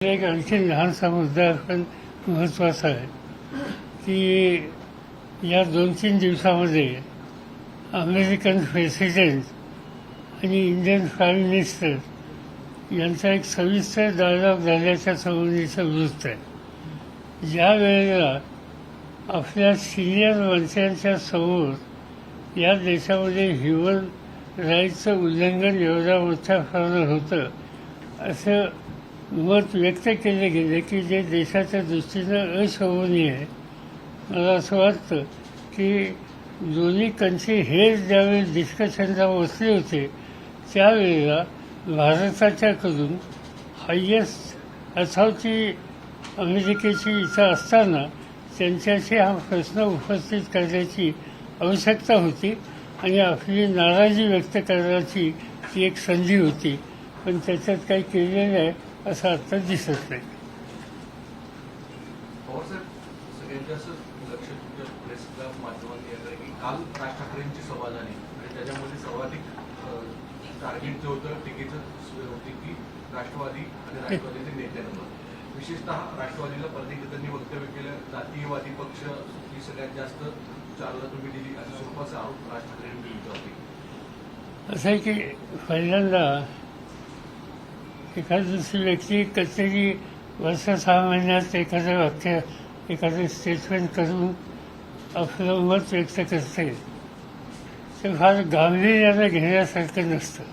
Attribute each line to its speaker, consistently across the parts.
Speaker 1: एक आणखी लहानसा मुद्दा पण महत्त्वाचा आहे की या 2-3 दिवसामध्ये अमेरिकन प्रेसिडेंट आणि इंडियन प्राईम मिनिस्टर यांचा एक सविस्तर डायलॉग झाल्याच्या संबंधीचं वृत्त आहे. ज्या वेळेला आपल्या सिनियर मंत्र्यांच्या समोर या देशामध्ये ह्युमन राईट्सचं उल्लंघन एवढ्या मोठ्या प्रमाणात होतं असं मत व्यक्त केले गेले की जे देशाच्या दृष्टीनं अशोभनीय आहे. मला असं वाटतं की दोन्ही कंट्री हेच ज्यावेळी डिस्कशनला बसले होते त्यावेळेला भारताच्याकडून हायेस्ट अथॉरिटी अमेरिकेची इथं असताना त्यांच्याशी हा प्रश्न उपस्थित करण्याची आवश्यकता होती आणि आपली नाराजी व्यक्त करण्याची ती एक संधी होती. पण त्याच्यात काही केलेलं आहे असं आता दिसत नाही.
Speaker 2: सगळ्यांचं असं लक्ष तुमच्या प्रेसच्या माध्यमातून येत आहे की काल राज ठाकरेंची सभा झाली आणि त्याच्यामध्ये सर्वाधिक टार्गेट जे होतं टीकेचं होती की राष्ट्रवादी आणि राष्ट्रवादीचे नेत्यांवर विशेषतः राष्ट्रवादीला प्रत्येक त्यांनी वक्तव्य केलं. जातीयवादी पक्ष ही सगळ्यात जास्त चालना तुम्ही दिली अशा स्वरूपाचा आरोप राज ठाकरेंनी केला होता.
Speaker 1: असं आहे की पहिल्यांदा एखादी दुसरी व्यक्ती कधीतरी वर्ष 6 महिन्यात एखादं वाक्य एखादं स्टेटमेंट करून आपलं मत व्यक्त करते ते फार गांभीर्यानं घेण्यासारखं नसतं.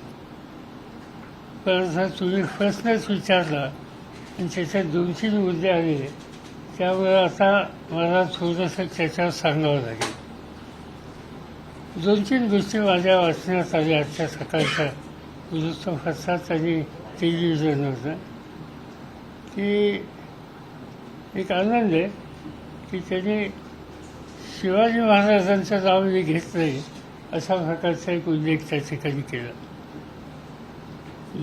Speaker 1: पण जर तुम्ही प्रश्नच विचारला आणि त्याच्यात 2-3 मुद्दे आले त्यामुळे आता मला थोडंसं त्याच्यावर सांगावं लागेल. 2-3 गोष्टी माझ्या वाचण्यात आल्या आजच्या सकाळच्या वृत्तपत्रात आणि टेलिव्हिजनवर की एक आनंद आहे की त्यांनी शिवाजी महाराजांचं नाव मी घेतलं आहे अशा प्रकारचा एक उल्लेख त्या ठिकाणी केला.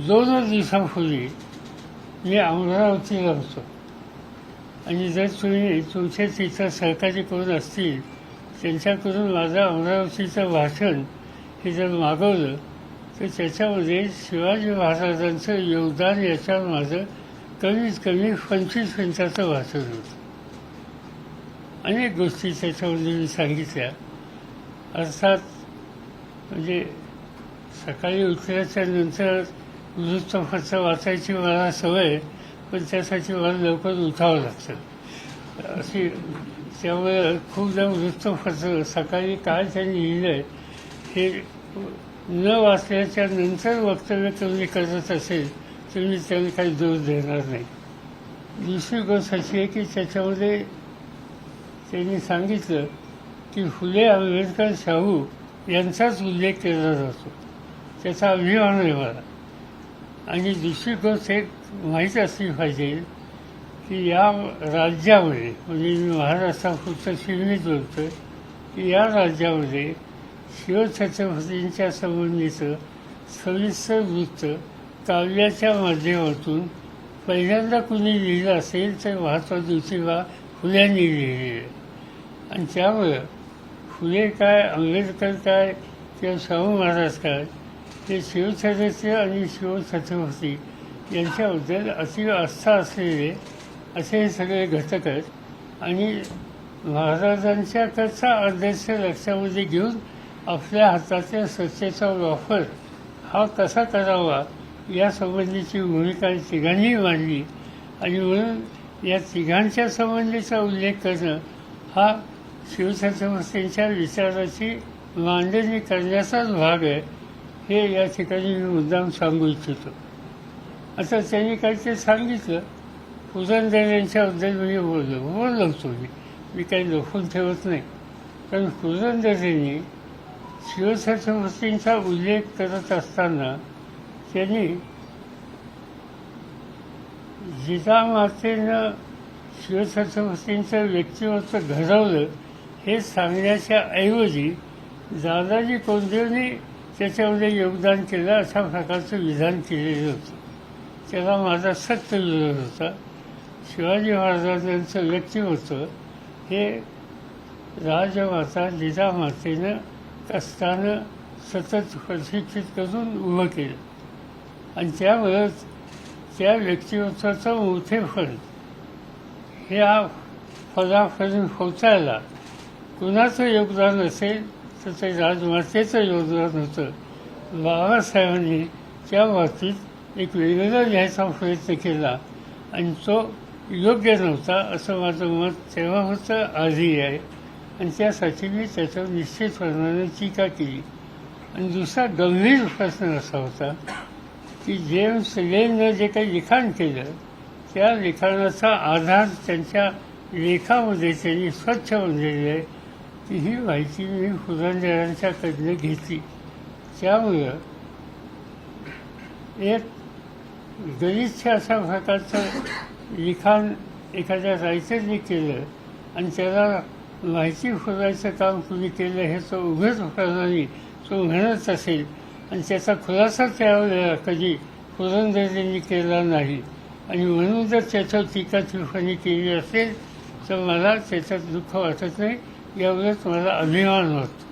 Speaker 1: 2 दिवसांपूर्वी मी अमरावतीला होतो आणि जर तुम्ही तुमचे तिथं सहकारी कोण असतील त्यांच्याकडून माझं अमरावतीचं भाषण हे जर मागवलं तर त्याच्यामध्ये शिवाजी महाराजांचं योगदान याच्यावर माझं कमीत कमी 25 मिनिटाचं भाषण होतं. अनेक गोष्टी त्याच्यामध्ये मी सांगितल्या. अर्थात म्हणजे सकाळी उठल्याच्या नंतर वृत्तपत्र वाचायची मला सवय पण त्यासाठी मला लवकर उठावं लागतं अशी. त्यामुळे खूपदा वृत्तपत्र सकाळी काय त्यांनी लिहिलं आहे हे न वाचल्याच्या नंतर वक्तव्य कमी करत असेल तर मी त्याला काही दोष देणार नाही. दुसरी गोष्ट अशी आहे की त्याच्यामध्ये त्यांनी सांगितलं की फुले आंबेडकर शाहू यांचाच उल्लेख केला जातो. त्याचा अभिमान आहे मला. आणि दुसरी गोष्ट एक माहीत असली पाहिजे की या राज्यामध्ये म्हणजे मी महाराष्ट्रापुरतं सीमित बोलतोय की या राज्यामध्ये शिवछत्रपतींच्या संबंधीचं सविस्तर वृत्त काव्याच्या माध्यमातून पहिल्यांदा कुणी लिहिलं असेल तर महात्मा ज्योतिबा फुल्यांनी लिहिलेलं आहे. आणि त्यामुळं फुले काय आंबेडकर काय किंवा शाहू महाराज काय ते शिवछत्रपती आणि शिवछत्रपती यांच्याबद्दल अति आस्था असलेले असे हे सगळे घटक आहेत. आणि महाराजांच्याकडचा आदर्श लक्षामध्ये घेऊन आपल्या हातातल्या सत्तेचा वापर हा कसा करावा यासंबंधीची भूमिका तिघांनी मांडली. आणि म्हणून या तिघांच्या संबंधीचा उल्लेख करणं हा शिवछत्रपतींच्या विचाराची मांडणी करण्याचाच भाग आहे हे या ठिकाणी मी मुद्दाम सांगू इच्छितो. आता त्यांनी काहीतरी सांगितलं. पुरंदर यांच्याबद्दल मी बोललो होतो मी काही लपून ठेवत नाही. कारण पुरंदरेंनी शिवछत्रपतींचा उल्लेख करत असताना त्यांनी जिजामातेनं शिवछत्रपतींचं व्यक्तिमत्व घडवलं हे सांगण्याच्या ऐवजी दादाजी कोंडदेवनी त्याच्यामध्ये योगदान केलं अशा प्रकारचं विधान केलेलं होतं. त्याला माझा सक्त विरोध होता. शिवाजी महाराजांचं व्यक्तिमत्व हे राजमाता जिजामातेनं कष्टानं सतत प्रशिक्षित करून उभं केलं आणि त्यामुळंच त्या व्यक्तिमत्वाचं मोठेपण ह्या पदापर्यंत पोचायला कुणाचं योगदान असेल तर ते राजमातेचं योगदान होतं. बाबासाहेबांनी त्या बाबतीत एक वेगळा लिहायचा प्रयत्न केला आणि तो योग्य नव्हता असं माझं मत तेव्हा होतं, आजही आहे. आणि त्यासाठी मी त्याच्यावर निश्चितपणाने टीका केली. आणि दुसरा गंभीर प्रश्न असा होता की जेम्स लेननं जे काही लिखाण केलं त्या लिखाणाचा आधार त्यांच्या लेखामध्ये त्यांनी स्वच्छ बनलेली आहे की ही माहिती मी पुरंदरांच्याकडनं घेतली. त्यामुळं एक गलिच्छ अशा प्रकारचं लिखाण एखाद्या रायटरने केलं आणि त्याला माहिती पुरवायचं काम कुणी केलं हे तो उघडपणाने तो म्हणत असेल आणि त्याचा खुलासा त्यावेळेला कधी पुरंदरेंनी केला नाही आणि म्हणून जर त्याच्यावर टीका टिप्पणी केली असेल तर मला त्याच्यात दुःख वाटत नाही, यावेळेस मला अभिमान वाटतो.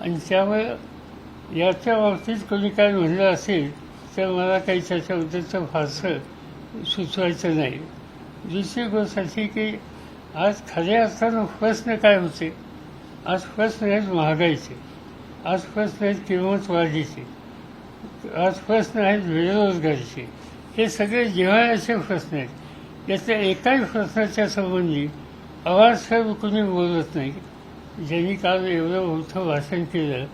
Speaker 1: आणि त्यामुळे याच्या बाबतीत कोणी काय म्हणलं असेल तर मला काही त्याच्याबद्दलचं फारसं सुचवायचं नाही. दुसरी गोष्ट अशी की आज खरे असताना प्रश्न काय होते, आज प्रश्न आहेत महागाईचे, आज प्रश्न आहेत किंमत वाढीचे, आज प्रश्न आहेत बेरोजगारीचे. हे सगळे जिव्हाळ्याचे प्रश्न आहेत. याच्या एकाही प्रश्नाच्या संबंधी आवाजसर कुणी बोलत नाही. ज्यांनी काल एवढं मोठं भाषण केलं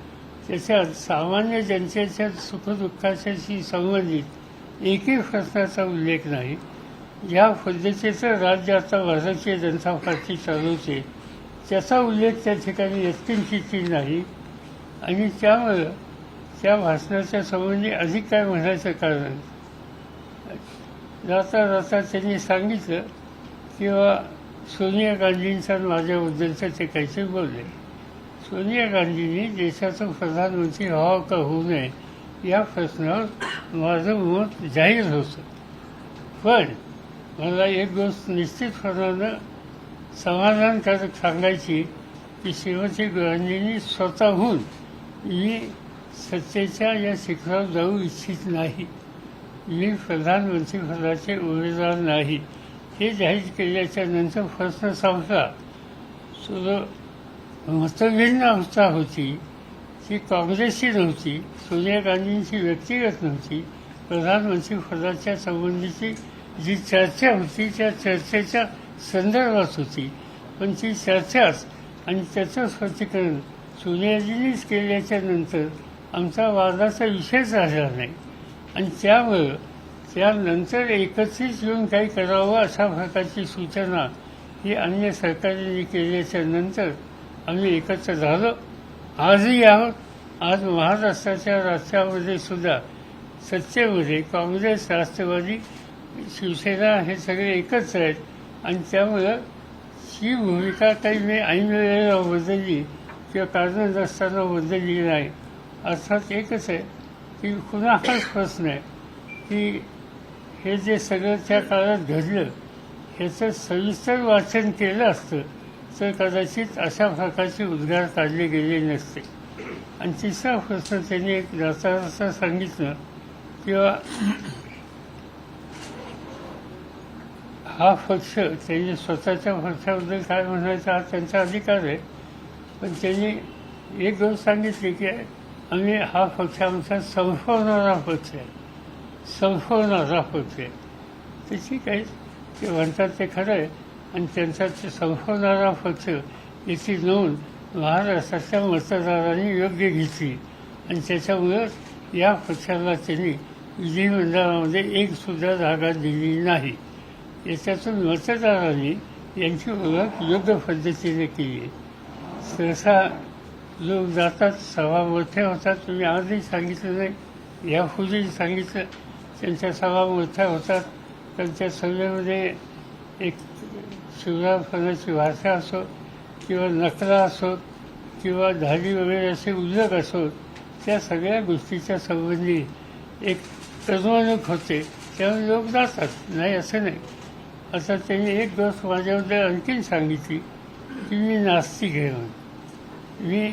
Speaker 1: त्याच्यात सामान्य जनतेच्या सुखदुःखाशी संबंधित एकही प्रश्नाचा उल्लेख नाही. ज्या पद्धतीचं राज्य आता भारतीय जनता पार्टी चालवते त्याचा उल्लेख त्या ठिकाणी यत्किंचितही नाही. आणि त्यामुळं त्या भाषणाच्या संबंधी अधिक काय म्हणायचं कारण जाता जाता त्यांनी सांगितलं किंवा सोनिया गांधींचा माझ्याबद्दलचं ते काहीतरी बोलले. सोनिया गांधींनी देशाचं प्रधानमंत्री व्हावं का होऊ नये या प्रश्नावर माझं मत जाहीर होतं. पण मला एक गोष्ट निश्चितपणानं समाधानकारक सांगायची की श्रीमती गांधींनी स्वतःहून मी सत्तेच्या या शिखरावर जाऊ इच्छित नाही, मी प्रधानमंत्रीपदाचे उमेदवार नाही हे जाहीर केल्याच्या नंतर प्रश्न संपला. मतभिन्न अवस्था होती ती काँग्रेसची नव्हती, सोनिया गांधींची व्यक्तिगत नव्हती. प्रधानमंत्रीपदाच्या संबंधीची जी चर्चा होती त्या चर्चेच्या संदर्भात होती. पण ती चर्चाच आणि त्याचं स्पष्टीकरण सोनियाजींनीच केल्याच्या नंतर आमचा वादाचा विषयच राहिला नाही. आणि त्यामुळं त्यानंतर एकत्रित येऊन काही करावं अशा प्रकारची सूचना ही अन्य सरकारांनी केल्याच्या नंतर आम्ही एकत्र झालो. आजही आहोत. आज महाराष्ट्राच्या राज्यामध्ये सुद्धा सत्तेमध्ये काँग्रेस, राष्ट्रवादी, शिवसेना हे सगळे एकत्र आहेत. आणि त्यामुळं ही भूमिका काही मी ऐन वेळेला बदलली किंवा कारण नसताना बदलली नाही. अर्थात एकच आहे की पुन्हा हाच प्रश्न आहे की हे जे सगळं त्या काळात घडलं ह्याचं सविस्तर वाचन केलं असतं तर कदाचित अशा प्रकारचे उद्गार काढले गेले नसते. आणि तिसरा प्रश्न त्यांनी एक जाता सांगितलं किंवा हा पक्ष त्यांनी स्वतःच्या पक्षाबद्दल काय म्हणायचा हा त्यांचा अधिकार आहे. पण त्यांनी एक गोष्ट सांगितली की आम्ही हा पक्ष आमचा संपवणारा पक्ष आहे, संपवणारा पक्ष आहे. ते ठीक आहे, ते म्हणतात ते खरं आहे. आणि त्यांचा ते संपवणारा पक्ष याची नोंद महाराष्ट्राच्या मतदारांनी योग्य घेतली आणि त्याच्यामुळं या पक्षाला त्यांनी विधिमंडळामध्ये एकसुद्धा जागा दिली नाही. याच्यातून मतदारांनी यांची ओळख योग्य पद्धतीने केली आहे. सहसा लोक जातात, सभा मोठ्या होतात. तुम्ही आजही सांगितलं नाही, यापूर्वी सांगितलं, त्यांच्या सभा मोठ्या होतात. त्यांच्या सभेमध्ये एक शिवरामपणाची भाषा असो किंवा नकला असो किंवा धाडी वगैरे असे उल्लेख असो, त्या सगळ्या गोष्टीच्या संबंधी एक कर्मणूक होते. त्यामुळे लोक जातात, नाही असं नाही. आता त्यांनी एक गोष्ट माझ्याबद्दल आणखीन सांगितली की मी नास्तिक आहे म्हणून. मी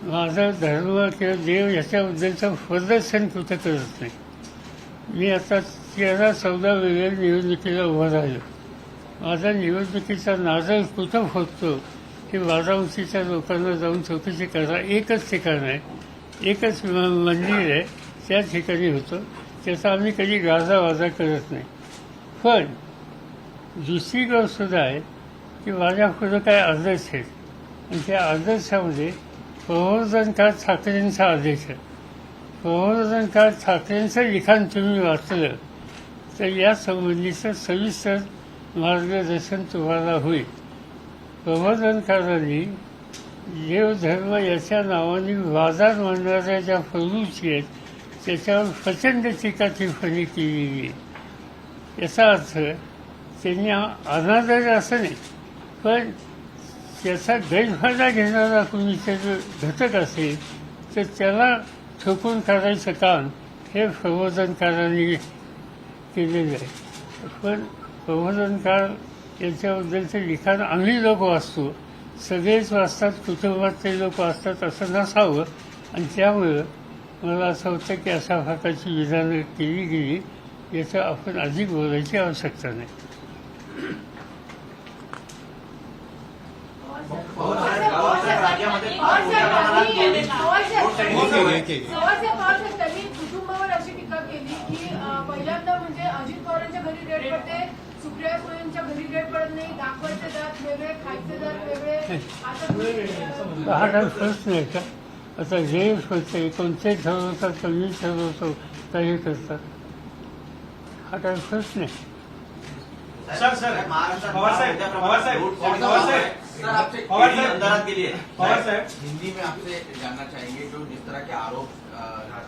Speaker 1: माझा धर्म किंवा देव याच्याबद्दलचं प्रदर्शन कुठं करत नाही. मी आता 13-14 वेगळ्या निवडणुकीला उभं राहिलो. माझा निवडणुकीचा नारळ कुठं फुटतो हे वाराणसीच्या लोकांना जाऊन चौकशी करा. एकच ठिकाण आहे, एकच मंदिर आहे, त्या ठिकाणी होतो. त्याचा आम्ही कधी गाजावाजा करत नाही. पण दुसरी गोष्टसुद्धा आहे की माझ्या पुढं काय आदर्श आहेत आणि त्या आदर्शामध्ये प्रबोधन काळ ठाकरेंचा आदेश आहे. प्रबोधन काळ ठाकरेंचं लिखाण तुम्ही वाचलं तर या संबंधीचं सविस्तर मार्गदर्शन तुम्हाला होईल. प्रबोधनकारांनी देवधर्म याच्या नावाने वादात मांडणाऱ्या ज्या प्रवृत्ती आहेत त्याच्यावर प्रचंड टीका टिप्पणी केलेली आहे. याचा अर्थ त्यांनी अनादर असं नाही, पण त्याचा गैरफायदा घेणारा कोणी जर घटक असेल तर त्याला ठोकून काढायचं काम हे प्रबोधनकारांनी केलेलं आहे. पण प्रबोधनकार याच्याबद्दलचं लिखाण आम्ही लोक वाचतो, सगळेच वाचतात, कुटुंबातले लोक वाचतात असं नसावं. आणि त्यामुळं मला असं होतं की अशा प्रकारची विधानं केली गेली याचं आपण अधिक बोलायची आवश्यकता नाही.
Speaker 3: कुटुंबावर अशी टीका केली की पहिल्यांदा म्हणजे अजित पवारांच्या घरी रेड पडते, सुप्रिया सुळेंच्या घरी रेड पडत नाही, दाखवायचे दात वेगळे, खायचे दात वेगळे. आता
Speaker 1: हा काय प्रश्न आहे का? आता जे होते कोणते ठरवतात, कमी ठरवतो, काही करतात, हा काय प्रश्न आहे?
Speaker 4: सर पवार साहब अंदाज के लिए पवार साहब
Speaker 5: हिंदी में आपसे जानना चाहेंगे जो जिस तरह के आरोप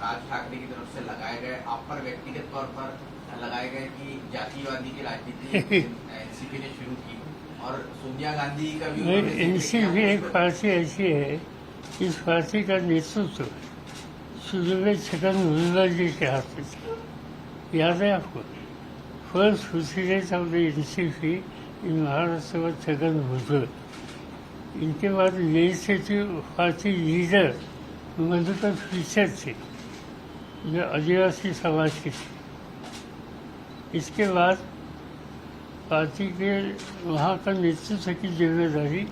Speaker 5: राज ठाकरे की तरफ से लगाए गए, आप पर व्यक्तिगत तौर पर लगाए गए कि जातिवादी की राजनीति एनसीपी ने शुरू की और सोनिया गांधी का भी
Speaker 1: एनसीपी एक पार्टी ऐसी है, इस पार्टी का नेतृत्व शुरू में छगन भुजबल जी के हाथ में था. याद है आपको? First president of the NCP in Maharashtra में छगन भुजबल. इनके बाद legislative party leader Madhukar feature थे जो आदिवासी समाज के थे. इसके बाद पार्टी के वहाँ का नेतृत्व की जिम्मेदारी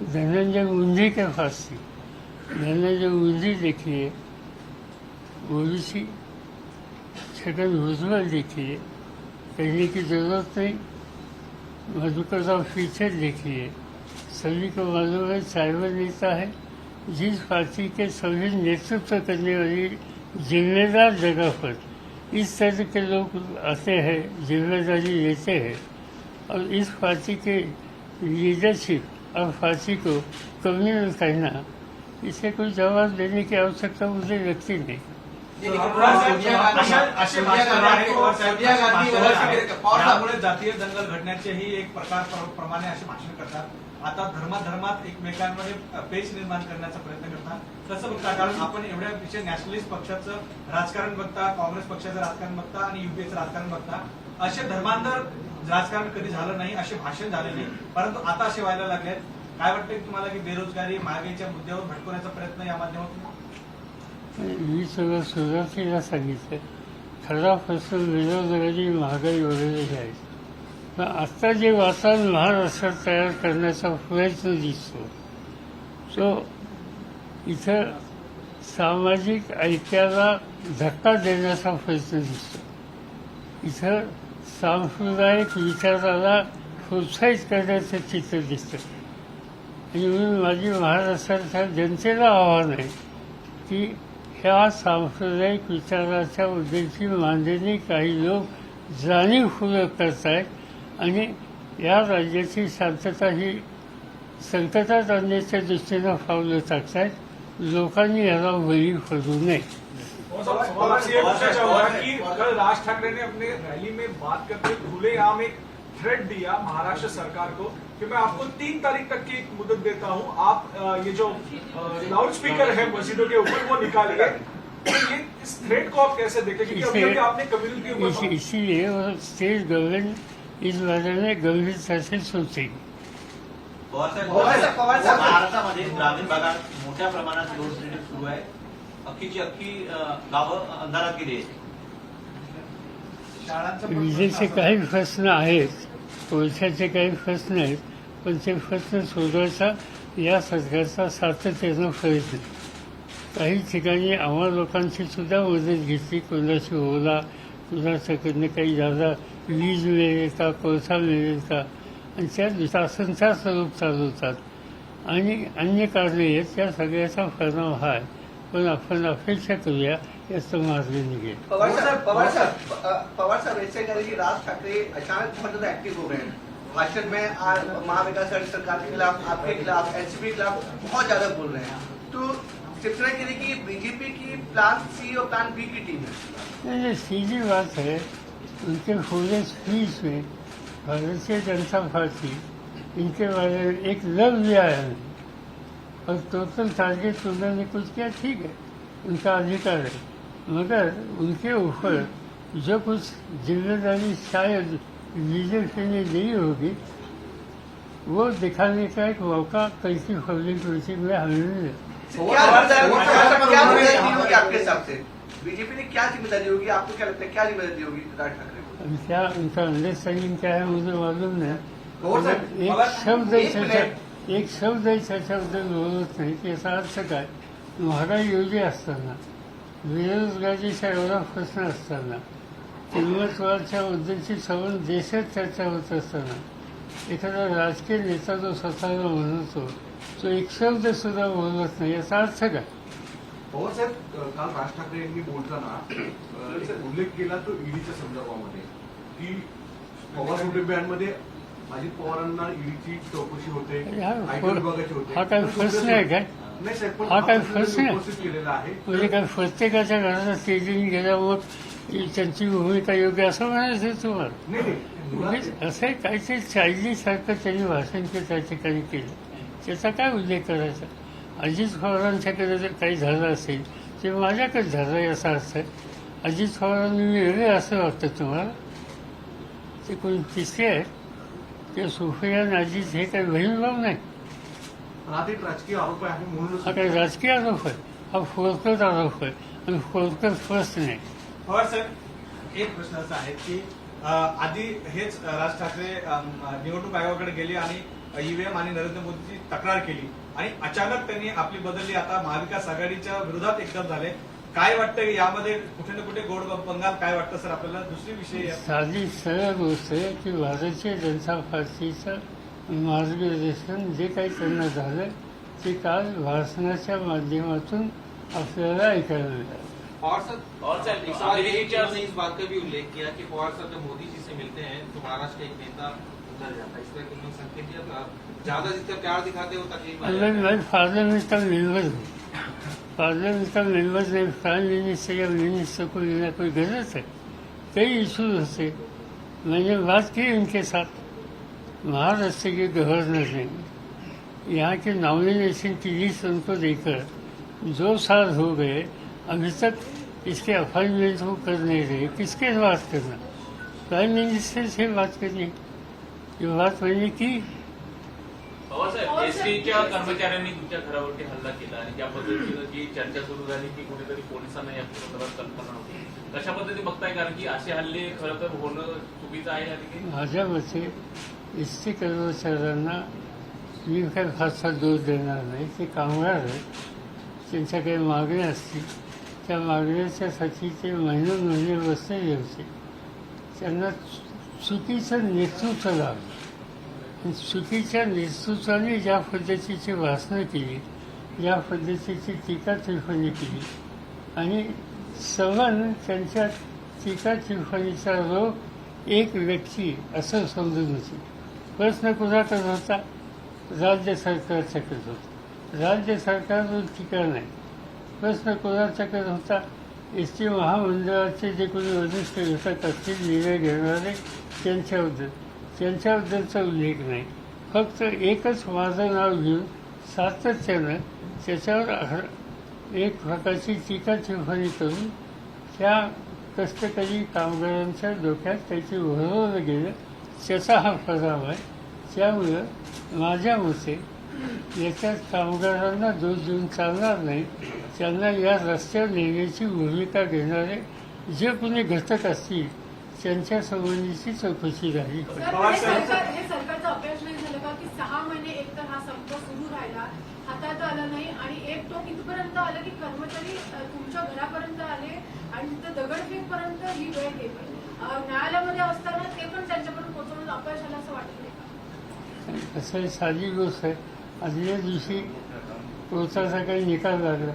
Speaker 1: धनंजय मुंडे के पास थी. धनंजय मुंडे देखिए, ओबीसी छगन भुजबल देखिए, कहने की जरूरत नहीं. मधुकर राव फीचर देखिए, सभी को मालूम है ट्राइबल नेता है. जिस पार्टी के सभी नेतृत्व करने वाली जिम्मेदार जगह पर इस तरह के लोग आते हैं, जिम्मेदारी लेते हैं और इस पार्टी के लीडरशिप और पार्टी को कम्युनल कहना, इसे कोई जवाब देने की आवश्यकता मुझे लगती नहीं.
Speaker 4: त्यामुळे जातीय दंगल घडण्याचेही एक प्रकार प्रमाणे असे भाषण करतात. आता धर्मात एकमेकांमध्ये पेच निर्माण करण्याचा प्रयत्न करतात. कसं बघता? कारण आपण एवढ्या विषय नॅशनलिस्ट पक्षाचं राजकारण बघता, काँग्रेस पक्षाचं राजकारण बघता आणि युपीएचं राजकारण बघता. असे धर्मांतर राजकारण कधी झालं नाही, असे भाषण झाले नाही, परंतु आता असे व्हायला लागले. काय वाटतंय तुम्हाला की बेरोजगारी, महागाईच्या मुद्द्यावर भटकवण्याचा प्रयत्न या माध्यमातून?
Speaker 1: मी सगळं सुरुवातीला सांगितलं, खरा प्रश्न बेरोजगारी, महागाई वगैरे जे आहे. पण आत्ता जे वातावरण महाराष्ट्रात तयार करण्याचा प्रयत्न दिसतो तो इथं सामाजिक ऐक्याला धक्का देण्याचा प्रयत्न दिसतो. इथं सांप्रदायिक विचाराला प्रोत्साहित करण्याचं चित्र दिसतं. आणि म्हणून माझी महाराष्ट्राच्या जनतेला आव्हान आहे की ह्या सांप्रदायिक विचाराच्या बद्दलची मांडणी काही लोक जाणीवपूर्वक करत आहेत आणि या राज्याची शांतता ही संकटात आणण्याच्या दृष्टीनं पावलं टाकत आहेत. लोकांनी याला बळी पडू नये.
Speaker 6: कि कल राज ठाकरे ने अपने रैली में बात करते खुलेआम एक थ्रेट दिया महाराष्ट्र सरकार को कि मैं आपको 3 तारीख तक की एक मुदत देता हूं, आप ये जो लाउड स्पीकर है मस्जिदों के ऊपर वो निकालिए. तो ये इस थ्रेट को आप कैसे देखें? क्योंकि अभी आपने कम्युनिटी के ऊपर
Speaker 1: इसीलिए स्टेट गवर्नमेंट इस बारे में गंभीरता से सोचेगी.
Speaker 7: महाराष्ट्रामध्ये ग्रामीण भागात मोठ्या प्रमाणात लोड शेडिंग सुरू आहे. अख्खीची अख्खी गावं अंधारात गेली आहेत.
Speaker 4: शाळांचा पण
Speaker 1: विजेचे
Speaker 4: प्रश्न
Speaker 1: काही
Speaker 4: असा-
Speaker 1: प्रश्न आहेत, कोळशाचे काही प्रश्न आहेत, पण ते प्रश्न सोडवायचा या सरकारचा सातत्यानं प्रयत्न. काही ठिकाणी आम्हा लोकांची सुद्धा मदत घेतली, कोणाची ओला, कुणाच्याकडनं काही जादा वीज मिळेल का, कोळसा मिळेल का, आणि त्या तासनचा स्वरूप चालवतात आणि अन्य कारणे आहेत. त्या सगळ्याचा परिणाम हा आहे. पण आपण अपेक्षा करूया याचा मार्ग निघेल.
Speaker 8: पवार साहब ऐसे कह रहे कि राज ठाकरे अचानक बहुत ज्यादा एक्टिव हो गए हैं भाषण में। आज महाविकास आघाड़ी सरकार के खिलाफ, आपके खिलाफ, एनसीपी के खिलाफ बहुत ज्यादा बोल रहे हैं। तो शिवसेना कह रही कि बीजेपी की प्लान सी और प्लान बी की टीम है।
Speaker 1: ये सीधी बात है, उनके पूरे स्पीच में भारतीय जनता पार्टी इनके बारे में एक लफ्ज भी आया नहीं, और टोटल टारगेट उन्होंने कुछ किया, ठीक है, उनका अधिकार है, मगर उनके ऊपर जो कुछ जिम्मेदारी शायद बीजेपी ने दी होगी, वो दिखाने का एक मौका कैसी पब्लिक मीटिंग में हमें मिले।
Speaker 8: क्या जिम्मेदारी होगी आपके हिसाब से? बीजेपी ने क्या जिम्मेदारी होगी, आपको क्या लगता है क्या जिम्मेदारी होगी राज ठाकरे को?
Speaker 1: अब क्या उनका अंडरस्टैंडिंग क्या है मुझे मालूम नहीं,
Speaker 8: और सर,
Speaker 1: एक
Speaker 8: मगर
Speaker 1: शब्द
Speaker 8: एक मिनिट.
Speaker 1: एक शब्द त्याच्याबद्दल बोलत नाही की याचा अर्थ काय. महागाई योगी असताना, बेरोजगारीचा एवढा प्रश्न असताना, किंमतवाढच्या मुद्द्याची संबंध देशात चर्चा होत असताना एखादा राजकीय नेता जो स्वतःला म्हणतो तो एक शब्द सुद्धा बोलत नाही, याचा अर्थ काय.
Speaker 2: पवार साहेब, काल राज ठाकरे यांनी बोलताना एक उल्लेख केला तो ईडीच्या संदर्भामध्ये की पवार कुटुंबियांमध्ये अजित पवारांना ईडीची चौकशी होते, आयटी विभागाची होते.
Speaker 1: हा काय प्रश्न आहे काय?
Speaker 2: नाही साहेब, पण
Speaker 1: हा काय
Speaker 2: आपण
Speaker 1: प्रश्न आहे?
Speaker 2: उपस्थित केलेला आहे.
Speaker 1: म्हणजे काय प्रत्येकाच्या घरात तेजीने गेल्यावर त्यांची भूमिका योग्य असं म्हणायचं तुम्हाला.
Speaker 2: नाही नाही, मुळात
Speaker 1: म्हणजे असं आहे, काहीतरी चायनीसारखं त्यांनी भाषण त्या ठिकाणी केलं, त्याचा काय उल्लेख करायचा. अजित पवारांच्याकडे जर काही झालं असेल ते माझ्याकडे झालं याचा अर्थ आहे. अजित पवारांनी वेगळे असं वाटतं तुम्हाला. ते कोणी तिसरे आहेत, ते सुफिया अजित हे काही बहीणभाव नाही.
Speaker 2: हा एक राजकीय आरोप आहे म्हणूनच
Speaker 1: हा काही राजकीय आरोप आहे, हा फोडकत आरोप आहे आणि फोडकत प्रश्न आहे.
Speaker 4: पवार साहेब, एक प्रश्न असा आहे की आधी हेच राज ठाकरे निवडणूक आयोगाकडे गेले आणि ईव्हीएम आणि नरेंद्र मोदीची तक्रार केली आणि अचानक त्यांनी आपली बदलली, आता महाविकास आघाडीच्या विरोधात एकदम झाले. काय वाटतं यामध्ये कुठे ना कुठे गोड बंगाल काय वाटतं सर आपल्याला? दुसरी विषय
Speaker 1: साधी सरळ गोष्ट आहे की भारतीय जनता पार्टीचं मार्गदर्शन जे काही त्यांना झालं ते काल भाषणाच्या माध्यमातून आपल्याला ऐकायला मिळालं.
Speaker 9: और सर ने इस बात का भी उल्लेख किया कि पवार साहब जब मोदी जी से मिलते हैं तो महाराष्ट्र का एक नेता उधर जाता है, इस तरह उन्होंने संकेत दिया था. ज्यादा जितना प्यार दिखाते हो तकलीफ में
Speaker 1: अगर मैं पार्लियामेंट मेंबर हूँ, पार्लियामेंट मेंबर ने प्राइम मिनिस्टर या मिनिस्टर को लेना कोई गलत है. कई इशूज होते, मैंने बात की उनके साथ. महाराष्ट्र के गवर्नर ने यहाँ के नॉमिनेशन की लिस्ट उनको देकर 2 साल हो गए, अभी तक इसके अपॉइंटमेंट वो कर नहीं रहे. किसके बात करना? प्राइम मिनिस्टर से बात करनी. ये बात मैंने की.
Speaker 9: पवार साहेब, एसटीच्या कर्मचाऱ्यांनी तुमच्या घरावरती हल्ला केला आणि ज्या पद्धतीनं जी चर्चा सुरू झाली की कुठेतरी पोलिसांना या संदर्भात कल्पना होती, कशा पद्धती बघताय? कारण की असे हल्ले खरं तर होणं चुकीचं आहे आणि
Speaker 1: माझ्या मते एसटी कर्मचाऱ्यांना मी काही फारसा दोष देणार नाही. ते कामगार आहेत, त्यांच्या काही मागण्या असतील, त्या मागण्याच्यासाठी ते महिने बसलेले होते. त्यांना चुकीचं नेतृत्व लाभलं. चुकीच्या नेतृत्वाने ज्या पद्धतीची भाषणं केली, ज्या पद्धतीची टीका टिप्पणी केली आणि सवन त्यांच्या टीका टिप्पणीचा रोग एक व्यक्ती असं समजून होती. प्रश्न कुणाकडे होता? राज्य सरकारच्याकडे होता. राज्य सरकारवर टीका नाही. प्रश्न कोणाच्याकडे होता? एस टी महामंडळाचे जे कोणी वरिष्ठ घटक असतील निर्णय घेणारे त्यांच्याबद्दलचा उल्लेख नाही. फक्त एकच माझं नाव घेऊन सातत्यानं त्याच्यावर एक प्रकारची टीका टिप्पणी करून त्या कष्टकरी कामगारांच्या डोक्यात त्याची भरवलं गेलं, त्याचा हा परिणाम आहे. त्यामुळं माझ्या मते याच्यात कामगारांना दोष देऊन चालणार नाही. त्यांना या रस्त्यावर नेण्याची भूमिका घेणारे जे कोणी घटक असतील त्यांच्या संबंधीची चौकशी झाली.
Speaker 3: सर, हे सरकारचं अपयश नाही झालं का की 6 महिने एकतर हा संप सुरू राहिला, हातात आला नाही आणि एक टोक इथपर्यंत आलं की कर्मचारी तुमच्या घरापर्यंत आले आणि तिथं दगडफेकपर्यंत ही वेळ गेली. न्यायालयामध्ये असताना ते पण त्यांच्यापर्यंत पोहोचवणं अपयश आलं असं वाटत नाही का?
Speaker 1: असं साधी गोष्ट आहे. आदल्या दिवशी कोर्टाचा काही निकाल लागला.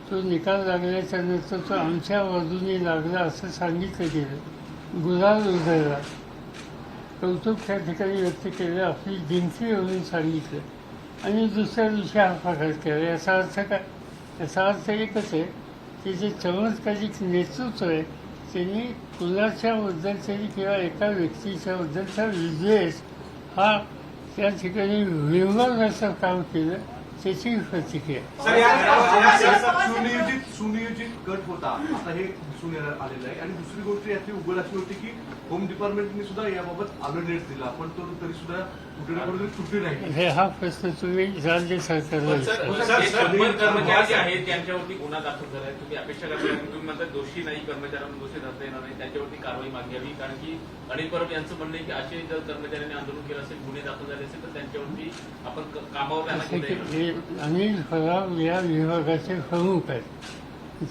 Speaker 1: तो निकाल लागल्याच्या नंतर तो आमच्या बाजूने लागला असं सांगितलं गेलं. गुलाल उधळला, कौतुक त्या ठिकाणी व्यक्त केलं, आपली जिंकली म्हणून सांगितलं आणि दुसऱ्या दिवशी हा प्रकार केला. याचा अर्थ काय? याचा अर्थ एकच आहे की जे चमत्कारिक नेतृत्व आहे त्यांनी कुणाच्याबद्दलतरी किंवा एका व्यक्तीच्याबद्दलचा विद्वेष हा त्या ठिकाणी विरघळण्याचं काम केलं, त्याची प्रतिक्रिया.
Speaker 4: सर, या
Speaker 2: सुनियोजित गट होता, आता हे दिसून आलेलं आहे. आणि दुसरी गोष्ट याची उघड अशी होती की होम डिपार्टमेंटने सुद्धा याबाबत अवेअरनेस दिला, पण तो तरी सुद्धा कुठे ना कुठे सुट्टी राहिली.
Speaker 1: हा प्रश्न तुम्ही राज्य सरकारला
Speaker 9: पण सर,
Speaker 1: विचारा.
Speaker 9: 100 कर्मचारी जे आहेत त्यांच्यावरती गुन्हा दाखल झाला आहे. तुम्ही अपेक्षा करता तुम्ही म्हणता दोषी नाही, कर्मचाऱ्यांना दोषी धरता येणार नाही, त्यांच्यावरती कारवाई मागे घ्यावी. कारण की अनिल परब यांचं म्हणणं आहे की असे जर कर्मचाऱ्यांनी आंदोलन केलं असेल, गुन्हे दाखल झाले असेल तर त्यांच्यावरती आपण कामावर त्यांना
Speaker 1: असं
Speaker 9: घेता
Speaker 1: की
Speaker 9: येणार.
Speaker 1: हे अनिल परब या विभागाचे प्रमुख आहेत.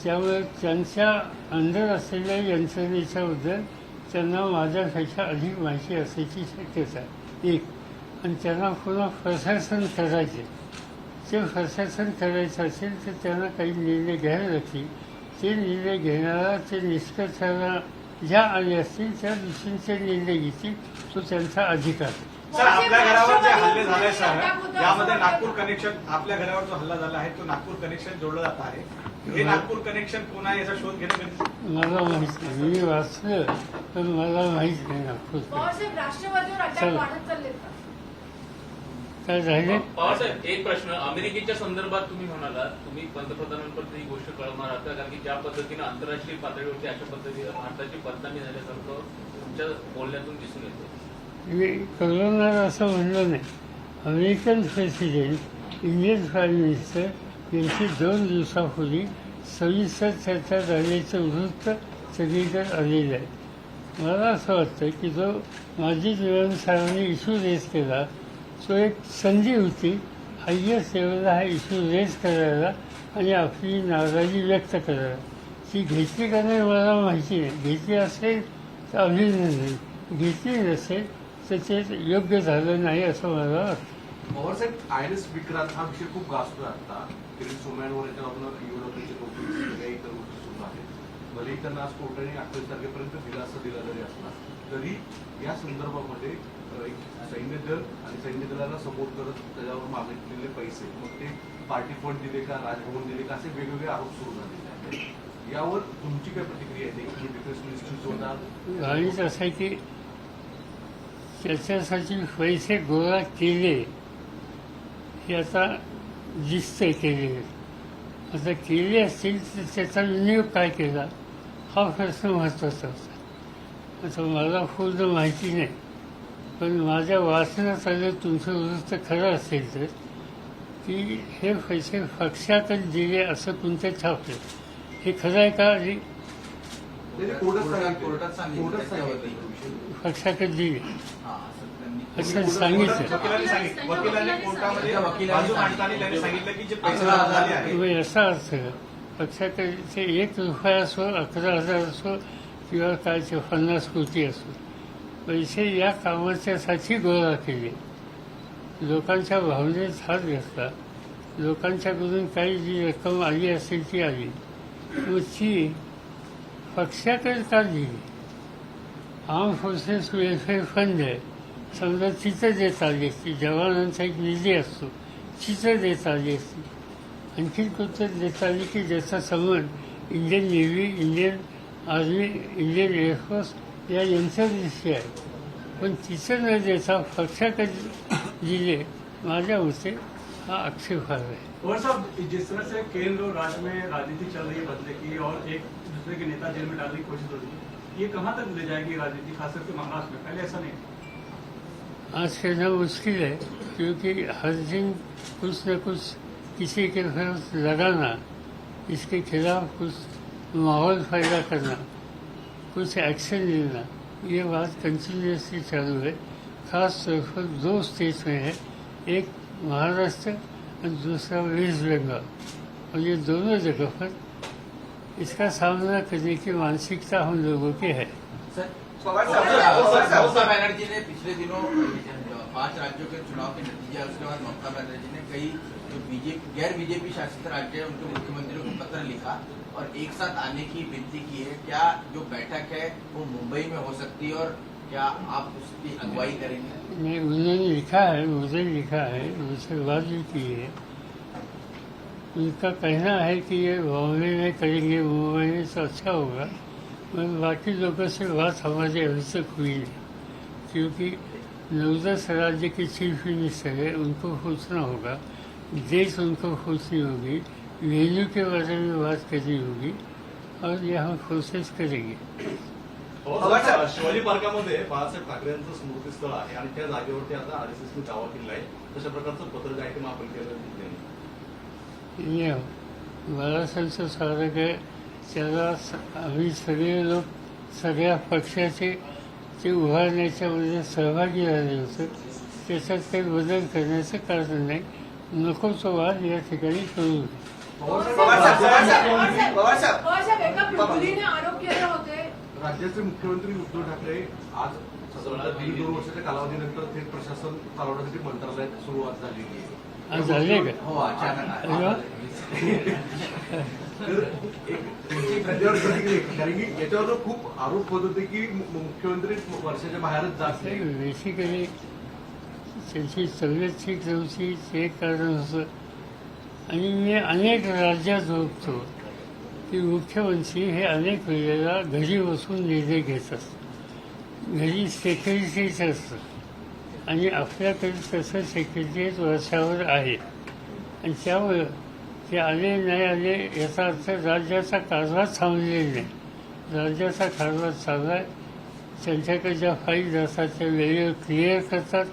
Speaker 1: त्यामुळे त्यांच्या अंडर असलेल्या यंत्रणेच्याबद्दल त्यांना माझ्यापेक्षा अधिक माहिती असण्याची शक्यता आहे. एक, आणि त्यांना पुन्हा प्रशासन करायचे. ते प्रशासन करायचं असेल तर त्यांना काही निर्णय घ्यावे लागतील. ते निर्णय घेणारा ते निष्कर्षाला ज्या आले असतील त्या दृष्टीचे निर्णय घेतील, तो त्यांचा अधिकार.
Speaker 4: सर, आपल्या घरावर जे हल्ले झाले सर, यामध्ये नागपूर कनेक्शन, आपल्या घरावर जो हल्ला झाला आहे तो नागपूर कनेक्शन जोडलं जात आहे. हे नागपूर कनेक्शन कोण आहे याचा शोध घेणं गरजेचं.
Speaker 1: मला माहीत नाही, मी वाचलं पण मला माहीत नाही नागपूर.
Speaker 3: पवारसाहेब, राष्ट्रवादीवर अटॅक वाढत चाललेत का?
Speaker 1: काय झाले?
Speaker 9: पवारसाहेब, एक प्रश्न अमेरिकेच्या संदर्भात तुम्ही म्हणालात, तुम्ही पंतप्रधानांपर्यंत ही गोष्ट कळवणार आहात, कारण की ज्या पद्धतीनं आंतरराष्ट्रीय पातळीवरती अशा पद्धतीनं भारताची बदनामी झाल्यासारखं तुमच्या बोलण्यातून दिसून येतं.
Speaker 1: मी कळवणार असं म्हणलं नाही. American president, Indian prime minister यांची 2 दिवसापूर्वी सविस्तर चर्चा झाल्याचं वृत्त सगळीकडे आलेलं आहे. मला असं वाटतं की जो माजी निवडणूक साहेबांनी इश्यू रेज केला तो एक संधी होती हायएस्ट लेवलला हा इश्यू रेज करायला आणि आपली नाराजी व्यक्त करायला. ती घेतली का नाही मला माहिती नाही. घेतली असेल तर अभिनंदन, घेतली नसेल तर ते योग्य झालं नाही असं मला वाटतं.
Speaker 2: पवारसाहेब, आयएनएस विक्रांत हा विषय खूप गाजतोय आता. किरीट सोमय्यांवर याच्या युरोपची नोकरी काही इतर गोष्टी सुरू आहेत. भलेही त्यांना आज कोर्टाने 28 तारखेपर्यंत दिलासा दिला जरी असला तरी या संदर्भामध्ये सैन्य दल आणि सैन्य दलाला सपोर्ट करत त्याच्यावर मागितलेले पैसे, मग ते पार्टी फंड दिले का, राजभवन दिले का, असे वेगवेगळे आरोप सुरू झालेले आहेत. यावर तुमची काय प्रतिक्रिया येते? की डिफेन्स मिनिस्ट्री होणार
Speaker 1: आणि असं आहे की त्याच्यासाठी पैसे गोळा केले हे आता दिसतंय केलेले. आता केले असतील तर त्याचा विनियोग काय केला हा प्रश्न महत्त्वाचा होता. आता मला पूर्ण माहिती नाही, पण माझ्या वाचनात आलं तुमचं वृत्त खरं असेल तर की हे पैसे पक्षातच दिले असं कोणतं छापलं. हे खरं आहे का?
Speaker 5: कोर्टात सांगितलं
Speaker 1: पक्षाकडे दिले
Speaker 5: हा, असं त्यांनी
Speaker 1: असं सांगितलं.
Speaker 4: वकिलांनी कोर्टामध्ये बाजू मांडताना त्यांनी सांगितलं की जे पैसे
Speaker 5: अकरा
Speaker 4: जमा झाले आहेत
Speaker 1: म्हणजे याचा अर्थ पक्षाकडे ते 1 रुपया असो, 11,000 असो किंवा काय ते 50 कोटी असो, पैसे या कामाच्यासाठी गोळा केले. लोकांच्या भावनेत हात घेतला, लोकांच्याकडून काही जी रक्कम आली असेल ती आली, मग ती पक्षाकडे का दिली? आर्म फोर्सेस वेलफेअर फंड आहे, समजा तिथं देत आली असती. जवानांचा एक निधी असतो, तिथं देत आली असती. आणखी कुठं देत आली की ज्याचा संबंध Indian navy, Indian army, Indian air force या यंत्रणेशी आहे. पण तिचं न देता पक्षाकडे दिले, माझ्या मते हा आक्षेप आहे.
Speaker 10: और साहब, जिस तरह से केंद्र और राज्य में राजनीति चल रही है बदले की और एक दूसरे के नेता जेल में डालने की कोशिश हो रही है, ये कहाँ तक ले जाएगी राजनीति, खास करके महाराष्ट्र में? पहले ऐसा नहीं था.
Speaker 1: आज कहना मुश्किल है क्योंकि हर दिन कुछ न कुछ किसी के खिलाफ लगाना, इसके खिलाफ कुछ माहौल पैदा करना, कुछ एक्शन लेना, ये बात कंटिन्यूसली चालू है। खास तौर पर 2 स्टेट में है, एक महाराष्ट्र और दूसरा वेस्ट बंगाल, और ये दोनों जगह पर इसका सामना करने की मानसिकता हम लोगों की है।
Speaker 8: पवार साहब
Speaker 5: ममता बनर्जी ने पिछले दिनों 5 राज्यों के चुनाव के नतीजे, उसके बाद ममता बनर्जी ने कई जो गैर बीजेपी शासित राज्य है उनके मुख्यमंत्रियों को पत्र लिखा और एक साथ आने की विनती की है। क्या जो बैठक है वो मुंबई में हो सकती है और क्या आप उसकी अगुवाई करेंगे?
Speaker 1: नहीं, उन्होंने लिखा है, मुझे लिखा है, मुझसे बात भी की है। उनका कहना है कि ये बॉम्बे में करेंगे, मुंबई में तो अच्छा होगा। मगर बाकी लोगों से बात हमारी अभी तक हुई नहीं, क्योंकि 9-10 राज्य के चीफ मिनिस्टर है, उनको पूछना होगा, देश उनको पूछनी होगी, वेन्यू के बारे में बात करनी होगी, और ये हम कोशिश करेंगे।
Speaker 2: शिवाजी पार्कामध्ये बाळासाहेब ठाकरे यांचं स्मृतीस्थळ आहे आणि त्या जागेवरती आता RSSने दावा केला आहे, तशा प्रकारचं पत्र जे आहे ते आपण केलं.
Speaker 1: ये बाळासाहेबचं स्मारक आहे, त्याला आम्ही सगळे लोक सगळ्या पक्षाचे ते उभारण्याच्यामध्ये सहभागी झाले होते. त्याच्यात काही बदल करण्याचं कारण नाही. नको तो वाद या ठिकाणी करू.
Speaker 8: पवार साहेब
Speaker 3: एका मुलीने आरोप केले होते.
Speaker 2: राज्याचे मुख्यमंत्री उद्धव ठाकरे आज साधारणतः 1.5-2 वर्षाच्या कालावधीनंतर थेट प्रशासन चालवण्यासाठी मंत्रालयात सुरुवात झाली.
Speaker 1: आज झाले का?
Speaker 5: हो, अचानक
Speaker 2: कारण की याच्यावर खूप आरोप होत होते की मुख्यमंत्री वर्षाच्या बाहेरच जात नाही.
Speaker 1: बेसिकली त्यांची तब्येत ठीक नव्हती, ते एक कारण होतं. आणि मी अनेक राज्यात बघतो की मुख्यमंत्री हे अनेक वेळेला घरी बसून निर्णय घेत असतात. घरी सेक्रेटरीच असतं आणि आपल्याकडे तसं सेक्रेटरीच वर्षावर आहे. आणि त्यामुळं ते आले नाही आले याचा अर्थ राज्याचा कारभार थांबलेला नाही. राज्याचा कारभार चालला आहे. त्यांच्याकडे ज्या फाईल्स असतात त्या वेळेवर क्लिअर करतात,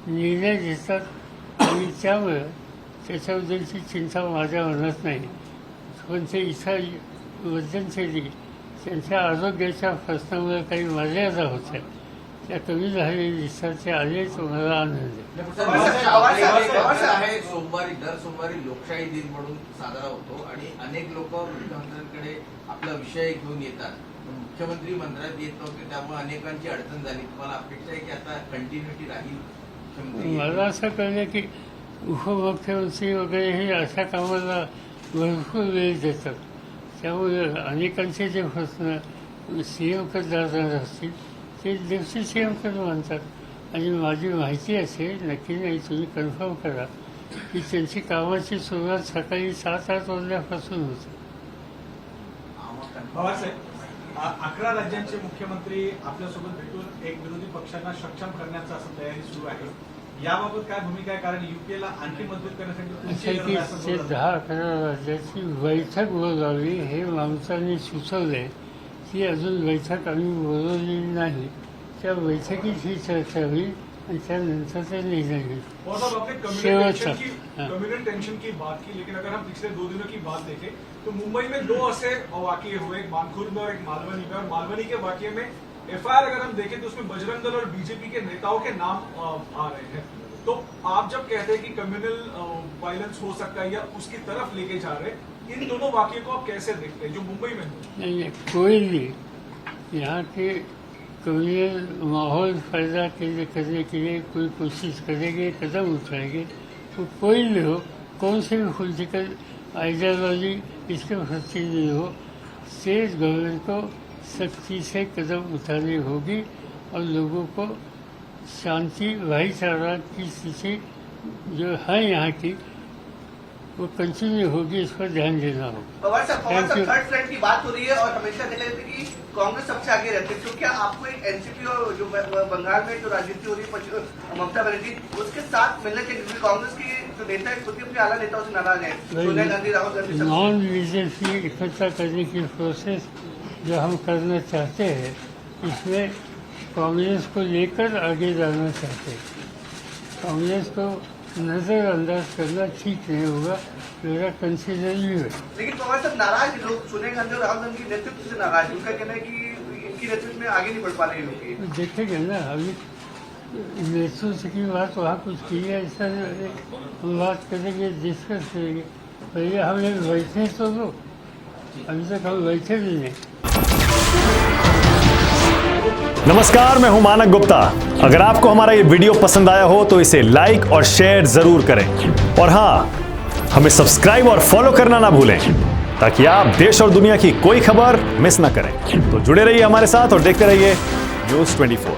Speaker 1: निर्णय घेतात, आणि त्यामुळं त्याच्याबद्दलची चिंता माझ्या मनात नाही. पण ते इथं मध्यंतरी त्यांच्या आरोग्याच्या प्रश्नामुळे काही मर्यादा होत्या, त्या कमी झालेल्या दिसतात. ते आलेच मला आनंद
Speaker 5: आहे. दर सोमवारी लोकशाही दिन म्हणून साजरा होतो आणि अनेक लोक मुख्यमंत्र्यांकडे आपला विषय घेऊन येतात. मुख्यमंत्री मंत्रालयात येत नव्हते, त्यामुळे अनेकांची अडचण झाली. तुम्हाला अपेक्षा आहे की आता कंटिन्युटी राहील?
Speaker 1: मला असं कळलं की उपमुख्यमंत्री वगैरे हे अशा कामाला भरपूर वेळ देतात. त्यामुळे अनेकांचे जे प्रश्न CM जाणार असतील ते दिवशी CM मानतात. आणि माझी माहिती असेल, नक्की नाही, तुम्ही कन्फर्म करा की त्यांची कामाची सुरुवात सकाळी 7-8 वाजल्यापासून होते.
Speaker 6: पवार साहेब, 11 राज्यांचे मुख्यमंत्री आपल्यासोबत भेटून एक विरोधी पक्षांना सक्षम करण्याचा असं तयारी सुरू आहे. याबाबत काय भूमिका आहे? कारण युपीएला आणखी मजबूत करण्यासाठी तुमची
Speaker 1: असं की ते 10-11 राज्याची बैठक बोलावी हे ममतांनी सुचवलंय. ती अजून बैठक आम्ही बोलवलेली नाही. त्या बैठकीत ही चर्चा होईल आणि त्यानंतर ते निर्णय होईल. शेवटचा
Speaker 6: कम्युनल टेंशन की बात की, लेकिन अगर हम पिछले 2 दिनों की बात देखें तो मुंबई में 2 ऐसे वाकये हुए, एक मानखुर्द में और एक मालवनी में. और मालवनी के वाकये में FIR अगर हम देखें तो उसमें बजरंग दल और बीजेपी के नेताओं के नाम आ रहे हैं. तो आप जब कहते हैं कि कम्युनल वायलेंस हो सकता है या उसकी तरफ लेके जा रहे हैं, इन दोनों वाकये को आप कैसे देखते हैं जो मुंबई में हुए?
Speaker 1: नहीं, कोई भी यहाँ के कम्युनल माहौल पैदा करने के लिए कोई कोशिश करेंगे, कदम उठाएंगे, तो कोई भी हो, कौन से भी पॉलिटिकल आइडियोलॉजी इसके प्रति नहीं हो, स्टेट गवर्नमेंट को सख्ती से कदम उठानी होगी और लोगों को शांति भाईचारा की स्थिति जो है यहाँ की वो कंटिन्यू होगी, इस पर ध्यान देना होगा.
Speaker 8: पवार साहब थर्ड फ्रंट की बात हो रही है और हमेशा देखा जाता है कि कांग्रेस सबसे आगे रहती है. तो क्या आपको एक एनसीपी और जो बंगाल में जो राजनीति हो रही है ममता बनर्जी उसके साथ मिलना चाहिए? क्योंकि कांग्रेस की जो नेता है खुद अपने आला नेताओं से नाराज है. सोनिया गांधी, राहुल गांधी.
Speaker 1: नॉन बीजेपी इकट्ठा करने की प्रोसेस जो हम करना चाहते हैं, इसमें कांग्रेस को लेकर आगे जाना चाहते हैं. कांग्रेस को नजरअंदाज करना ठीक नहीं होगा, मेरा कंसिडर भी है.
Speaker 8: लेकिन पवार साहब नाराज लोग सोनिया गांधी और राहुल गांधी के नेतृत्व से नाराज. उनका कहना है कि उनकी नेतृत्व में आगे नहीं बढ़ पा रहे लोग ये।
Speaker 1: देखेंगे ना अभी नेतृत्व की बात वहाँ कुछ की है, ऐसा हम बात करेंगे, डिस्कस करेंगे। पहले हम लोग बैठे तो लो, अभी तक हम बैठे भी नहीं।
Speaker 11: नमस्कार, मैं हूं मानक गुप्ता। अगर आपको हमारा ये वीडियो पसंद आया हो तो इसे लाइक और शेयर जरूर करें, और हाँ, हमें सब्सक्राइब और फॉलो करना ना भूलें ताकि आप देश और दुनिया की कोई खबर मिस ना करें। तो जुड़े रहिए हमारे साथ और देखते रहिए न्यूज़ 24।